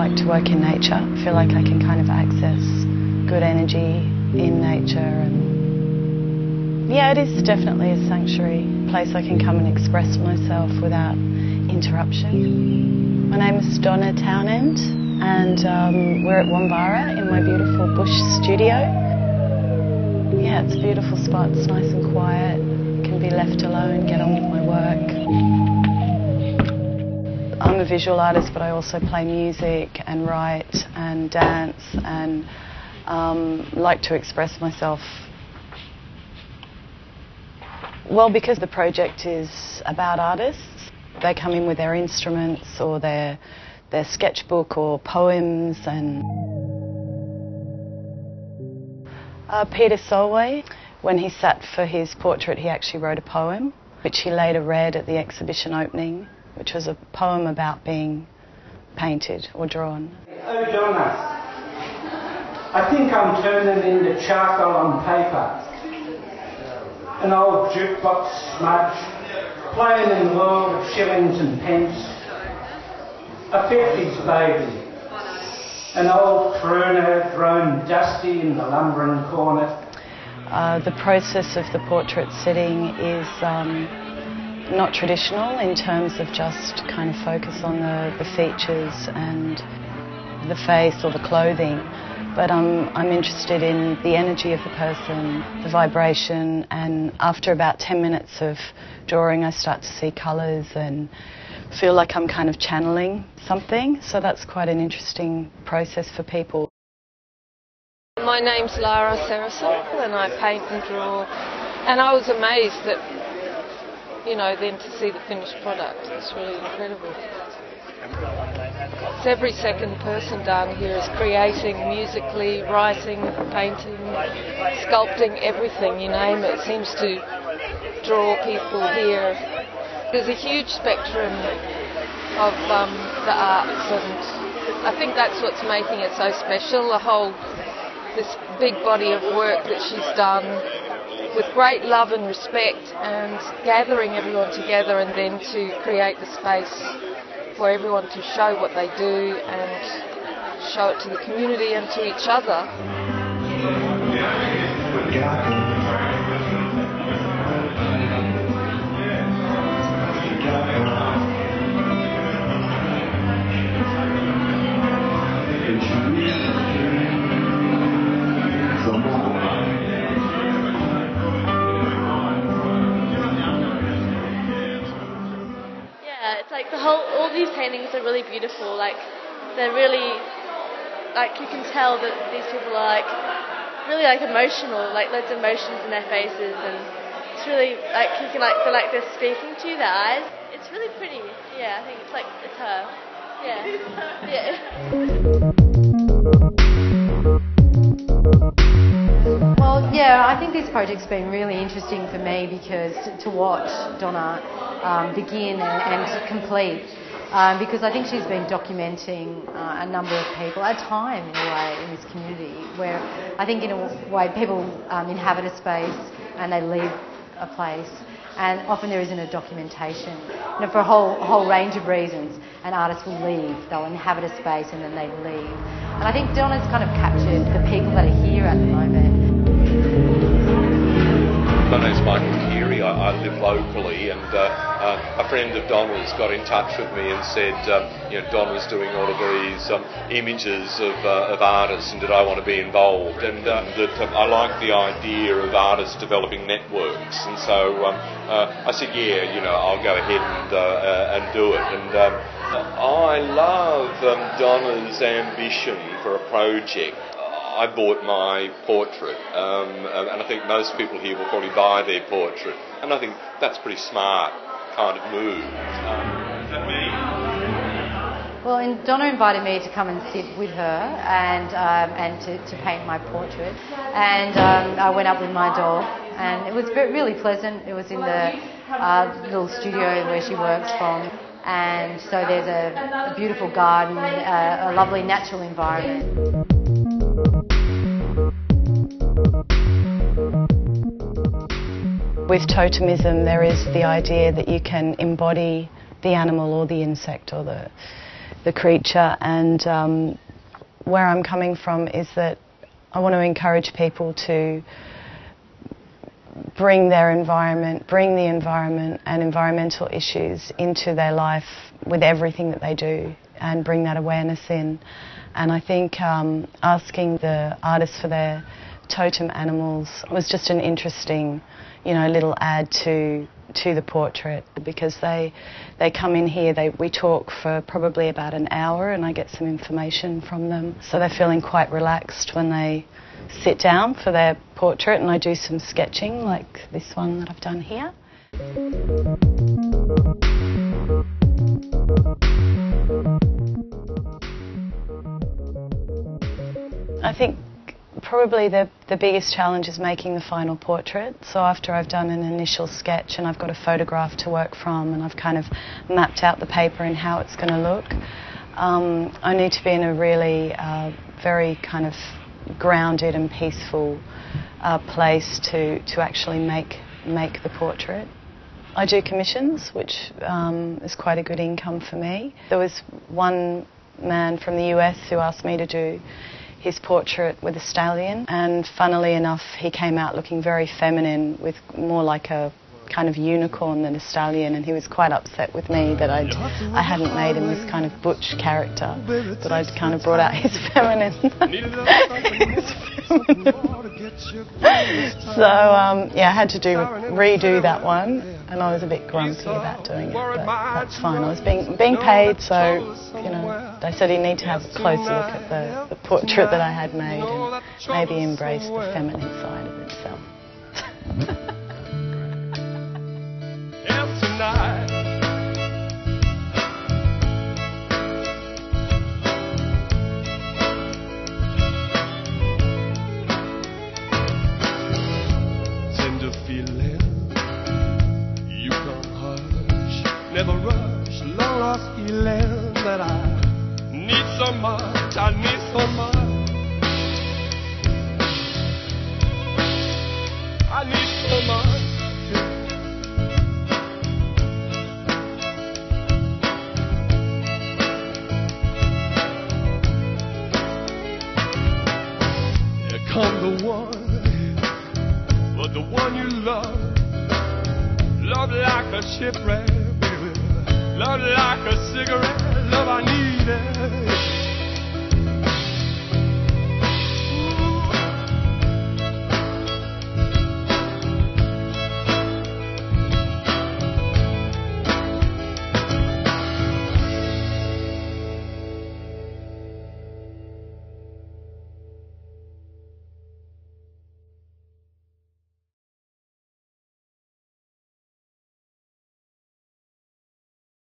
like to work in nature. I feel like I can kind of access good energy in nature, and yeah, it is definitely a sanctuary place I can come and express myself without interruption. My name is Donna Townend, and we're at Wombara in my beautiful bush studio. Yeah, it's a beautiful spot. It's nice and quiet. Can be left alone, get on with my work. I'm a visual artist, but I also play music and write and dance and like to express myself. Well, because the project is about artists, they come in with their instruments or their sketchbook or poems. And Peter Solway, when he sat for his portrait, he actually wrote a poem, which he later read at the exhibition opening, which was a poem about being painted or drawn. Oh, Donna, I think I'm turning into charcoal on paper. An old jukebox smudge, playing in the world of shillings and pence. A 50s baby, an old crooner grown dusty in the lumbering corner. The process of the portrait sitting is not traditional in terms of just kind of focus on the features and the face or the clothing, but I'm interested in the energy of the person, the vibration, and after about 10 minutes of drawing I start to see colours and feel like I'm kind of channeling something, so that's quite an interesting process for people. My name's Lara Saracen and I paint and draw, and I was amazed that, you know, then to see the finished product. It's really incredible. It's every second person down here is creating musically, writing, painting, sculpting, everything, you name it. It seems to draw people here. There's a huge spectrum of the arts, and I think that's what's making it so special, this big body of work that she's done with great love and respect, and gathering everyone together and then to create the space for everyone to show what they do and show it to the community and to each other. It's like all these paintings are really beautiful. Like they're really, like you can tell that these people are like really like emotional, like loads of emotions in their faces, and it's really like you can like feel like they're speaking to you, their eyes. It's really pretty. Yeah, I think it's like it's her. Yeah. Yeah. Well, yeah, I think this project's been really interesting for me because to watch Donna begin and complete, because I think she's been documenting a number of people at a time in a way in this community where I think in a way people inhabit a space and they leave a place, and often there isn't a documentation, you know, for a whole range of reasons. An artist will leave, they'll inhabit a space and then they leave, and I think Donna's kind of captured the people that are here at the moment. My name's Michael Keary. I live locally, and a friend of Donna's got in touch with me and said, you know, Donna's doing all of these images of artists, and did I want to be involved? And that I like the idea of artists developing networks, and so I said, yeah, you know, I'll go ahead and do it. And I love Donna's ambition for a project. I bought my portrait, and I think most people here will probably buy their portrait, and I think that's a pretty smart kind of move. Is that me? Well, Donna invited me to come and sit with her and to paint my portrait, and I went up with my dog, and it was really pleasant. It was in the little studio where she works from, and so there's a beautiful garden, a lovely natural environment. With totemism, there is the idea that you can embody the animal or the insect or the creature, and where I'm coming from is that I want to encourage people to bring their environment, bring the environment and environmental issues into their life with everything that they do, and bring that awareness in. And I think asking the artists for their totem animals was just an interesting, little add to the portrait, because they come in here, we talk for probably about an hour, and I get some information from them. So they're feeling quite relaxed when they sit down for their portrait, and I do some sketching like this one that I've done here. I think probably the biggest challenge is making the final portrait. So after I've done an initial sketch and I've got a photograph to work from, and I've kind of mapped out the paper and how it's going to look, I need to be in a really very kind of grounded and peaceful place to actually make the portrait. I do commissions, which is quite a good income for me. There was one man from the US who asked me to do his portrait with a stallion, and funnily enough he came out looking very feminine, with more like a kind of unicorn than a stallion, and he was quite upset with me that I hadn't made him this kind of butch character, but I'd kind of brought out his feminine. So I had to redo that one, and I was a bit grumpy about doing it, but that's fine. I was being paid, so they said you need to have a closer look at the portrait that I had made and maybe embrace the feminine side of itself. Tender feeling, you come hush, never rush, long lost feeling that I need so much, I need so much, I need so much. Come the one, but the one you love, love like a shipwreck, baby, love like a cigarette, love I need it.